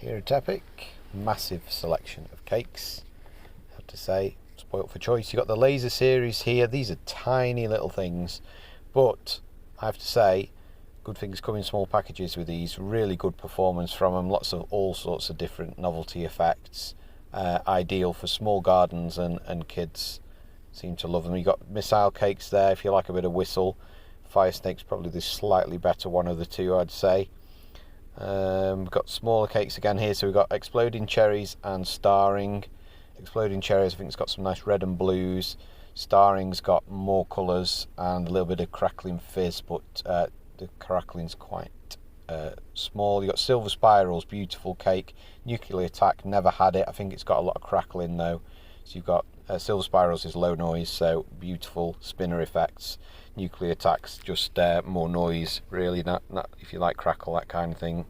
Here at Epic, massive selection of cakes. I have to say, spoilt for choice. You've got the laser series here. These are tiny little things, but I have to say, good things come in small packages with these. Really good performance from them. Lots of all sorts of different novelty effects. Ideal for small gardens and kids. Seem to love them. You've got missile cakes there if you like a bit of whistle. Fire snake's probably the slightly better one of the two, I'd say. We've got smaller cakes again here, so we've got exploding cherries and starring. Exploding cherries, I think it's got some nice red and blues. Starring's got more colours and a little bit of crackling fizz, but the crackling's quite small. You've got silver spirals, beautiful cake. Nuclear attack, never had it. I think it's got a lot of crackling though. So you've got silver spirals is low noise, so beautiful spinner effects. Nuclear attacks, just more noise, really, not if you like crackle, that kind of thing.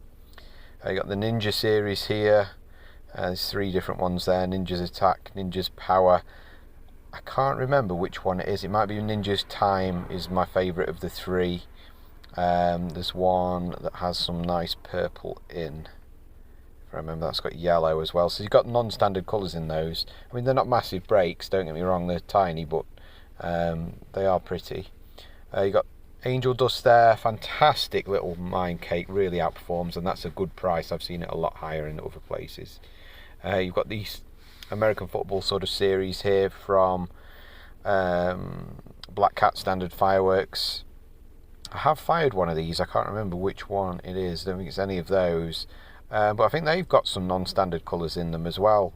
You got the Ninja series here. There's three different ones there. Ninja's attack, Ninja's power. I can't remember which one it is. It might be Ninja's time is my favourite of the three. There's one that has some nice purple in. If I remember, that's got yellow as well. So you've got non-standard colours in those. I mean, they're not massive breaks, don't get me wrong, they're tiny, but they are pretty. You got Angel Dust there, fantastic little mine cake, really outperforms, and that's a good price. I've seen it a lot higher in other places. You've got these American football sort of series here from Black Cat Standard Fireworks. I have fired one of these, I can't remember which one it is, I don't think it's any of those. But I think they've got some non-standard colours in them as well.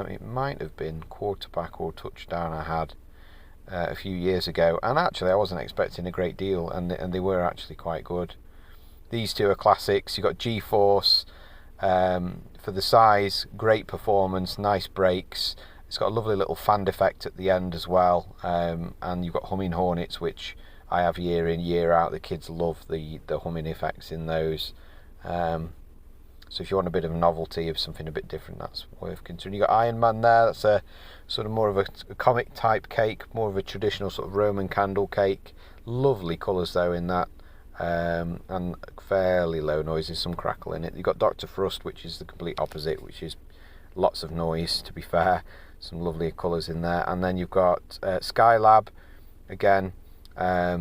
It might have been quarterback or touchdown I had a few years ago, and actually I wasn't expecting a great deal, and they were actually quite good. These two are classics. You've got G-Force for the size, great performance, nice breaks. It's got a lovely little fan effect at the end as well, and you've got Humming Hornets, which I have year in, year out. The kids love the humming effects in those. So if you want a bit of novelty of something a bit different, that's worth considering. You've got Iron Man there. That's a sort of more of a comic type cake, more of a traditional sort of Roman candle cake. Lovely colours though in that, and fairly low noise. There's some crackle in it. You've got Dr. Frust, which is the complete opposite, which is lots of noise, to be fair. Some lovely colours in there. And then you've got Skylab, again. I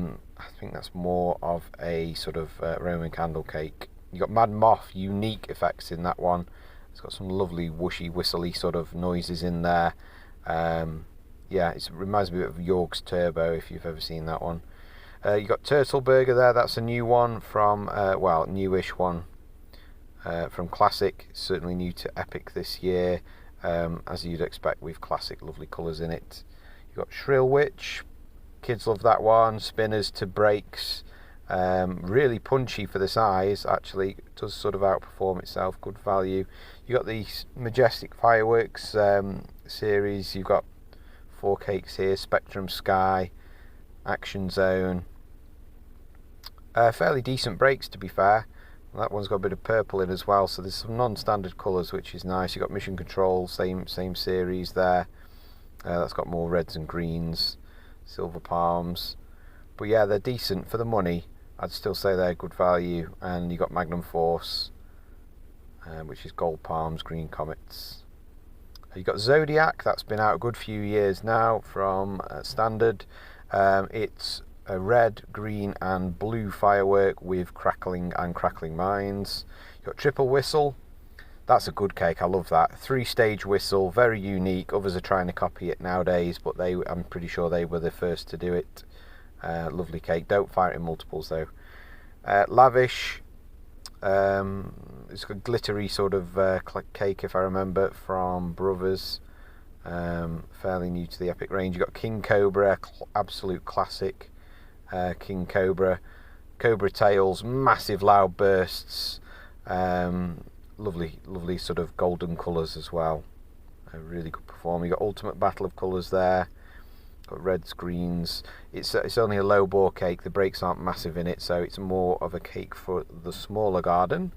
think that's more of a sort of Roman candle cake. You've got Mad Moth, unique effects in that one. It's got some lovely whooshy, whistly sort of noises in there. Yeah, it reminds me of York's Turbo, if you've ever seen that one. You've got Turtle Burger there. That's a new one from, well, newish one from Classic. Certainly new to Epic this year, as you'd expect with Classic, lovely colours in it. You've got Shrill Witch. Kids love that one. Spinners to breaks. Really punchy for the size, actually. It does sort of outperform itself, good value. You've got the Majestic Fireworks series. You've got 4 cakes here. Spectrum Sky, Action Zone. Fairly decent breaks, to be fair. That one's got a bit of purple in as well, so there's some non-standard colours, which is nice. You've got Mission Control, same series there. That's got more reds and greens. Silver Palms. But yeah, they're decent for the money. I'd still say they're good value. And you got Magnum Force, which is gold palms, green comets. You got Zodiac. That's been out a good few years now from Standard. It's a red, green, and blue firework with crackling and crackling mines. You got Triple Whistle. That's a good cake. I love that. 3-stage whistle, very unique. Others are trying to copy it nowadays, but I'm pretty sure they were the first to do it. Lovely cake. Don't fire it in multiples though. Lavish. It's a glittery sort of cake, if I remember, from Brothers. Fairly new to the Epic range. You got King Cobra, absolute classic. King Cobra. Cobra tails, massive loud bursts. Lovely sort of golden colours as well. A really good performer. You got Ultimate Battle of Colours there. Got reds, greens. It's only a low bore cake. The breaks aren't massive in it, so it's more of a cake for the smaller garden.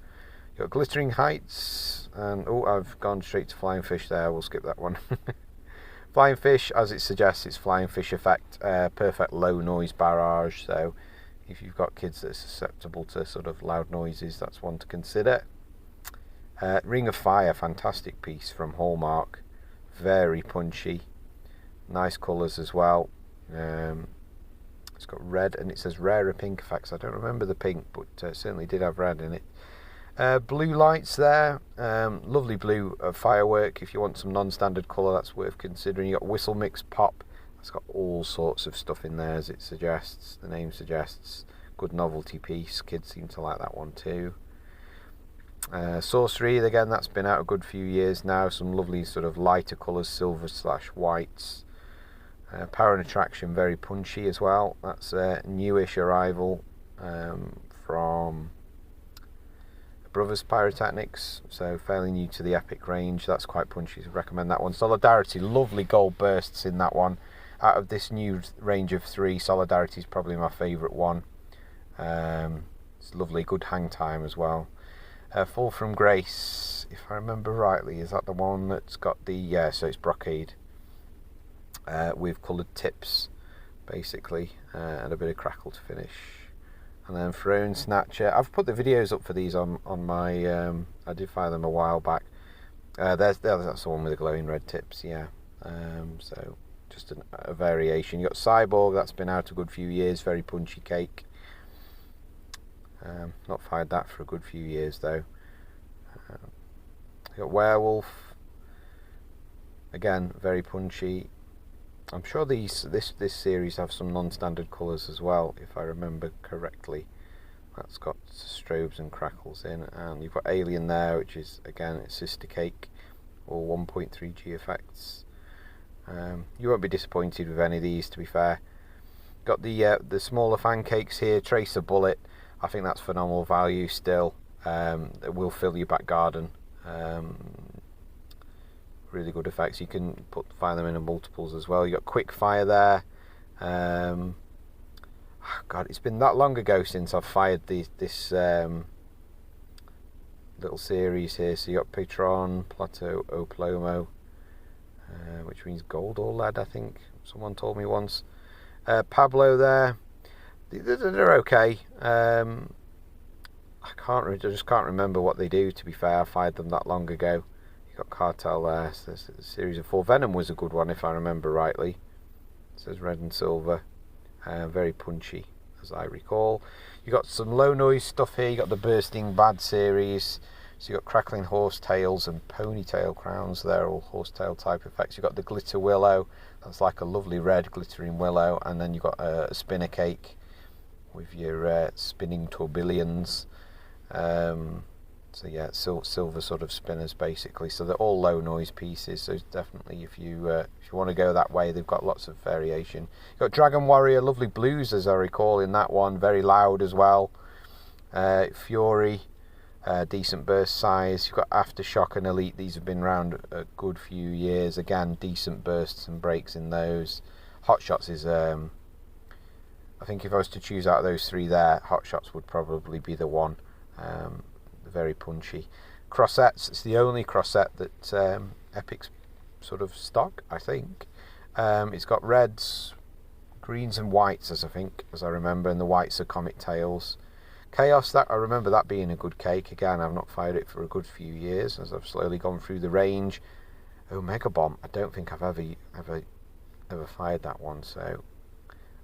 You've got Glittering Heights, and oh, I've gone straight to Flying Fish there. We'll skip that one. Flying Fish, as it suggests, it's Flying Fish effect. Perfect low noise barrage. So if you've got kids that are susceptible to sort of loud noises, that's one to consider. Ring of Fire, fantastic piece from Hallmark, very punchy, nice colours as well. It's got red and it says rarer pink effects. I don't remember the pink, but certainly did have red in it. Blue lights there, lovely blue firework. If you want some non-standard colour, that's worth considering. You got Whistle Mix Pop. It's got all sorts of stuff in there, as it suggests. The name suggests. Good novelty piece. Kids seem to like that one too. Sorcery, again, that's been out a good few years now. Some lovely sort of lighter colours, silver/whites. Power and Attraction, very punchy as well. That's a newish arrival from Brothers Pyrotechnics, so fairly new to the Epic range. That's quite punchy, so recommend that one. Solidarity, lovely gold bursts in that one. Out of this new range of 3, Solidarity is probably my favourite one. It's lovely, good hang time as well. Fall from Grace, if I remember rightly, is that the one that's got the, yeah, so it's brocade with coloured tips basically, and a bit of crackle to finish. And then Throne Snatcher, I've put the videos up for these on my, I did fire them a while back. That's the one with the glowing red tips, yeah. So just a variation. You got Cyborg, that's been out a good few years, very punchy cake. Not fired that for a good few years though. You got Werewolf, again very punchy. I'm sure this series have some non-standard colours as well, if I remember correctly. That's got strobes and crackles in, and you've got Alien there, which is again its sister cake, all 1.3G effects. You won't be disappointed with any of these, to be fair. Got the smaller fan cakes here, Tracer Bullet. I think that's phenomenal value still. It will fill your back garden. Really good effects. You can fire them in multiples as well. You got Quick Fire there. God, it's been that long ago since I've fired this little series here. So you got Patron, Plateau, Oplomo, which means gold or lead, I think someone told me once. Pablo there. They're okay. I just can't remember what they do, to be fair. I fired them that long ago. You got Cartel there. So there's a series of 4. Venom was a good one, if I remember rightly. It says red and silver. Very punchy, as I recall. You got some low noise stuff here. You got the Bursting Bad series. So you got Crackling Horsetails and Ponytail Crowns there, all horsetail type effects. You got the Glitter Willow. That's like a lovely red glittering willow. And then you got a spinner cake with your spinning tourbillons. So yeah, silver sort of spinners basically. So they're all low noise pieces. So definitely, if you want to go that way, they've got lots of variation. You've got Dragon Warrior, lovely blues as I recall in that one, very loud as well. Fury, decent burst size. You've got Aftershock and Elite. These have been around a good few years. Again, decent bursts and breaks in those. Hot Shots is I think if I was to choose out of those 3 there, Hot Shots would probably be the one. Very punchy. Crossettes, it's the only crossette that Epic's sort of stock, I think. It's got reds, greens and whites, as I remember, and the whites are Comet Tails. Chaos, that I remember that being a good cake. Again, I've not fired it for a good few years as I've slowly gone through the range. Omega Bomb, I don't think I've ever fired that one, so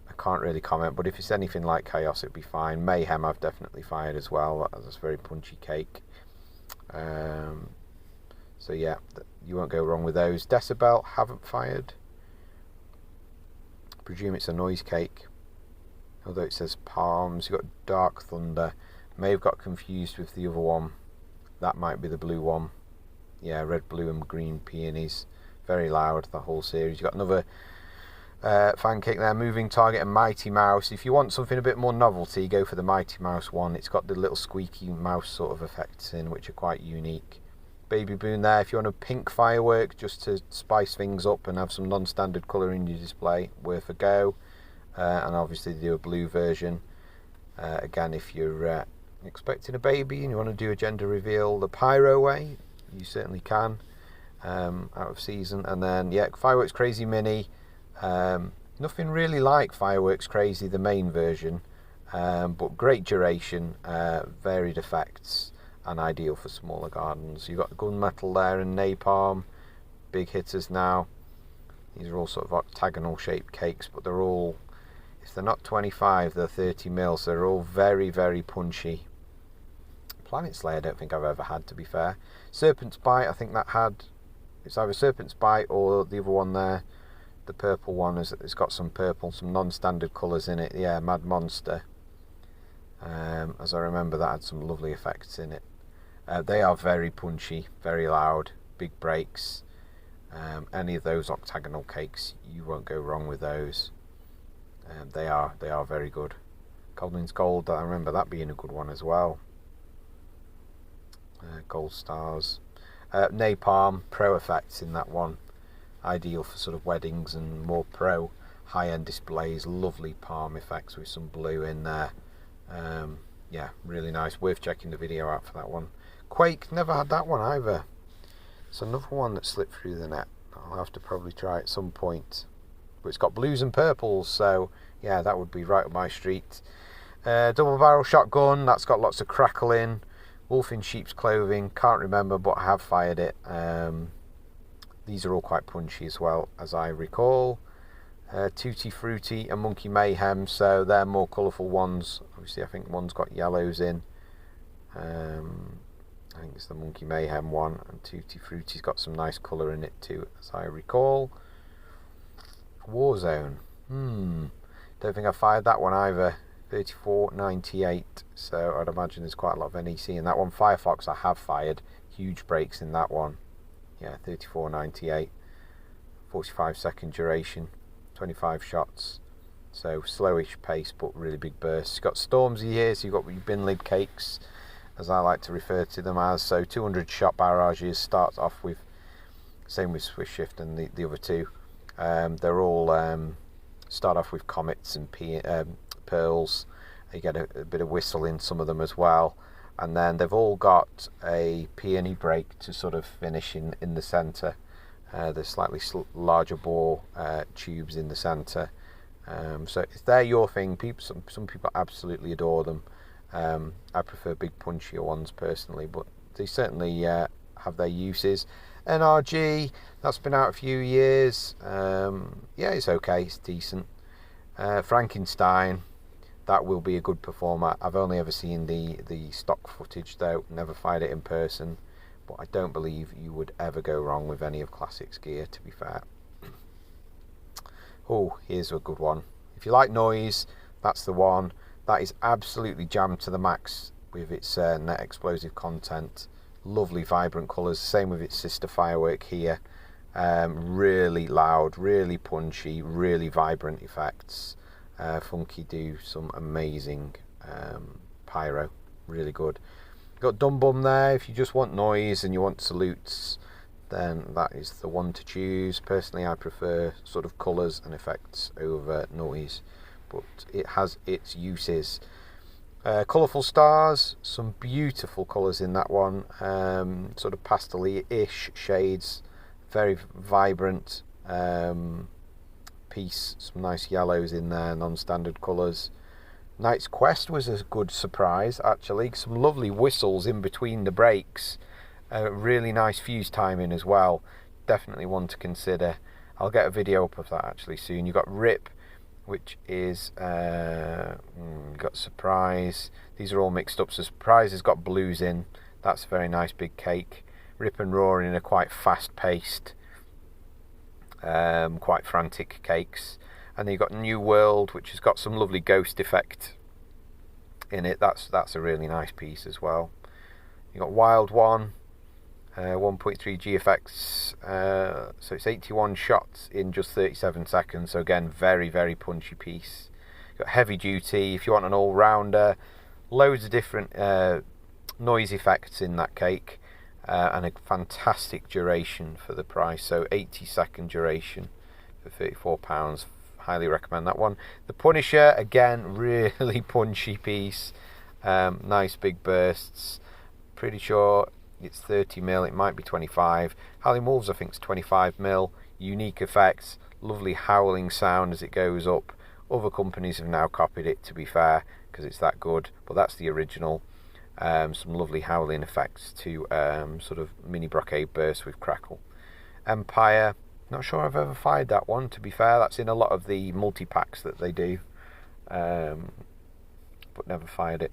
I can't really comment, but if it's anything like Chaos, it'd be fine. Mayhem I've definitely fired as well. That's a very punchy cake. So yeah, you won't go wrong with those. Decibel, haven't fired. Presume it's a noise cake, although it says Palms. You've got Dark Thunder. May have got confused with the other one. That might be the blue one. Yeah, red, blue and green peonies. Very loud, the whole series. You've got another fan cake there, Moving Target and Mighty Mouse. If you want something a bit more novelty, go for the Mighty Mouse one. It's got the little squeaky mouse sort of effects in, which are quite unique. Baby Boon there, if you want a pink firework just to spice things up and have some non-standard colour in your display, worth a go. And obviously they do a blue version. Again, if you're expecting a baby and you want to do a gender reveal the Pyro way, you certainly can. Out of season. And then yeah, Fireworks Crazy Mini. Nothing really like Fireworks Crazy, the main version, but great duration, varied effects, and ideal for smaller gardens. You've got gunmetal there and napalm, big hitters now. These are all sort of octagonal shaped cakes, but they're all, if they're not 25, they're 30 mil, so they're all very, very punchy. Planet Slayer I don't think I've ever had, to be fair. Serpent's Bite, I think that had, it's either Serpent's Bite or the other one there, the purple one, it's got some purple, some non-standard colours in it. Yeah, Mad Monster. As I remember, that had some lovely effects in it. They are very punchy, very loud, big breaks. Any of those octagonal cakes, you won't go wrong with those. They are very good. Goldman's Gold, I remember that being a good one as well. Gold Stars. Napalm, pro effects in that one. Ideal for sort of weddings and more pro high-end displays. Lovely palm effects with some blue in there. Yeah, really nice. Worth checking the video out for that one. Quake, never had that one either. It's another one that slipped through the net. I'll have to probably try at some point. But it's got blues and purples, so yeah, that would be right up my street. Double barrel shotgun, that's got lots of crackle in. Wolf in sheep's clothing, can't remember, but I have fired it. These are all quite punchy as well, as I recall. Tutti Frutti and Monkey Mayhem, so they're more colourful ones. Obviously, I think one's got yellows in. I think it's the Monkey Mayhem one, and Tutti Frutti's got some nice colour in it too, as I recall. Warzone, don't think I fired that one either. 34.98, so I'd imagine there's quite a lot of NEC in that one. Firefox I have fired, huge breaks in that one. Yeah, 34.98, 45-second duration, 25 shots, so slowish pace but really big bursts. You've got Stormzy here, so you've got your bin lid cakes, as I like to refer to them as. So 200 shot barrages, starts off with, same with Swift Shift and the other two. They're all start off with comets and pearls. You get a bit of whistle in some of them as well, and then they've all got a peony break to sort of finish in the centre. There's slightly larger bore tubes in the centre. So if they're your thing, some people absolutely adore them. I prefer big punchier ones personally, but they certainly have their uses. NRG, that's been out a few years. Yeah, it's okay, it's decent. Frankenstein, that will be a good performer. I've only ever seen the stock footage though, never fired it in person, but I don't believe you would ever go wrong with any of Classic's gear, to be fair. Oh, here's a good one. If you like noise, that's the one. That is absolutely jammed to the max with its net explosive content. Lovely vibrant colours, same with its sister firework here. Really loud, really punchy, really vibrant effects. Funky do some amazing pyro, really good. Got Dum Bum there. If you just want noise and you want salutes, then that is the one to choose. Personally, I prefer sort of colours and effects over noise, but it has its uses. Colourful Stars, some beautiful colours in that one, sort of pastel-ish shades, very vibrant piece, some nice yellows in there, non-standard colours. Knight's Quest was a good surprise actually, some lovely whistles in between the breaks, really nice fuse timing as well, definitely one to consider. I'll get a video up of that actually soon. You've got Rip, which is got Surprise. These are all mixed up. So Surprise has got blues in. That's a very nice big cake. Rip and Roaring are quite fast-paced, quite frantic cakes. And then you've got New World, which has got some lovely ghost effect in it. That's a really nice piece as well. You've got Wild One, 1.3 G effects, so it's 81 shots in just 37 seconds, so again very very punchy piece. You've got Heavy Duty if you want an all-rounder, loads of different noise effects in that cake, and a fantastic duration for the price, so 80-second duration for £34. Highly recommend that one. The Punisher, again really punchy piece, nice big bursts, pretty sure it's 30mm, it might be 25. Howling Wolves I think is 25mm. Unique effects, lovely howling sound as it goes up. Other companies have now copied it, to be fair, because it's that good, but that's the original. some lovely howling effects to sort of mini brocade bursts with crackle. Empire, not sure I've ever fired that one, to be fair. That's in a lot of the multi-packs that they do, but never fired it.